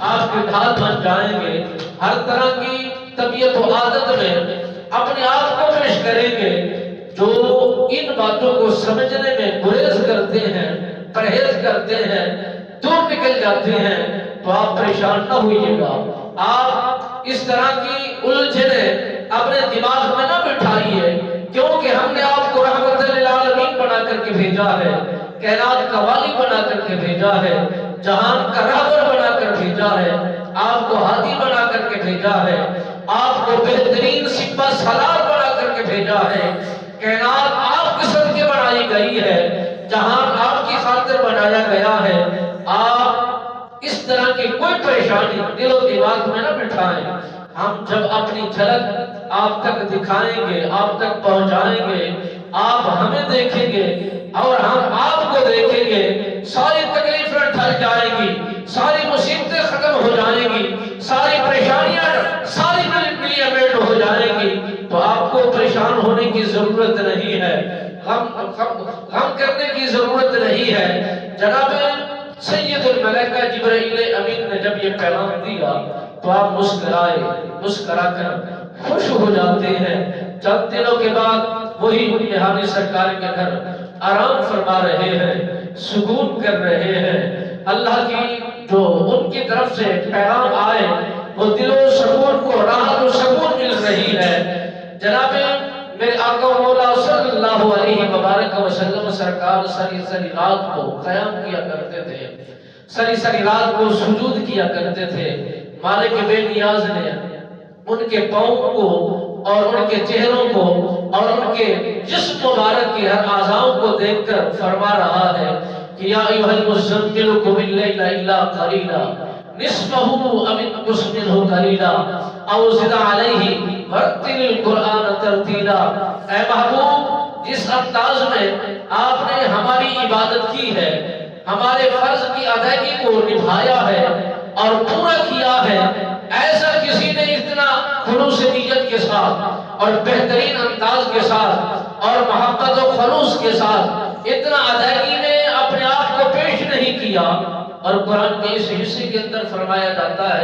آپ کے ڈھال بن جائیں گے، ہر طرح کی طبیعت و عادت میں اپنے آپ کو پیش کریں گے۔ جو ان باتوں کو سمجھنے میں گریز کرتے ہیں، پرہیز کرتے ہیں، دور نکل جاتے ہیں، تو آپ پریشان نہ ہوئیے گا۔ آپ اس طرح کی الجھنیں اپنے دماغ میں نہ بٹھائیے، کیونکہ ہم نے آپ کو رحمت للعالمین بنا کر کے بھیجا ہے، کائنات کا والی بنا کر کے بھیجا ہے، جہان کا رہبر بنا کر بھیجا ہے، آپ کو ہادی بنا کر کے بھیجا ہے، آپ کو بہترین سپہ سالار بنا کر کے بھیجا ہے۔ کائنات آپ کی صدقے بنائی گئی ہے، جہان آپ کی خاطر بنایا گیا ہے۔ آپ اس طرح کی کوئی پریشانی دل و دماغ میں نہ بٹھائیں۔ ہم جب اپنی جھلک آپ تک دکھائیں گے، آپ تک پہنچائیں گے، آپ ہمیں دیکھیں گے اور ہم آپ کو دیکھیں گے، ساری تکلیفیں ٹل جائیں گی، ساری مصیبتیں ختم ہو جائیں گی، ساری پریشانیاں ساری ملی امیٹ ہو جائیں گی، تو آپ کو پریشان ہونے کی ضرورت نہیں ہے، غم کرنے کی ضرورت نہیں ہے۔ جناب سید الملائکہ جبرائیل امین نے جب یہ پیغام دیا تو آپ مسکرائے، مسکرا کر خوش ہو جاتے ہیں۔ چند دنوں کے بعد وہی نہانی سرکار کے گھر آرام فرما رہے ہیں، سکون کر رہے ہیں۔ اللہ کی جو ان کی طرف سے پیغام آئے وہ دل و سکون کو راحت و سکون مل رہی ہے۔ جناب میرے آقا مولا صلی اللہ علیہ وبارک وسلم سرکار ساری ساری رات کو قیام کیا کرتے تھے، ساری ساری رات کو سجود کیا کرتے تھے۔ مالک بے نیاز نے ان کے پاؤں کو اور ان کے چہروں کو اور ان کے جسم مبارک کی ہر اعضاؤں کو دیکھ کر فرما رہا ہے کہ یا ایھا المزمل قم اللیل الا قلیلا نصفہ او انقص منہ قلیلا او زد علیہ ورتل القرآن ترتیلا۔ اے محبوب، جس انداز میں آپ نے ہماری عبادت کی ہے، ہمارے فرض کی ادائیگی کو نبھایا ہے اور پورا کیا ہے، ایسا کسی نے اتنا خلوص نیت کے ساتھ اور بہترین انداز کے ساتھ اور محبت و خلوص کے ساتھ اتنا ادائیگی میں اپنے آپ کو پیش نہیں کیا۔ اور قرآن کے اس حصے کے اندر فرمایا جاتا ہے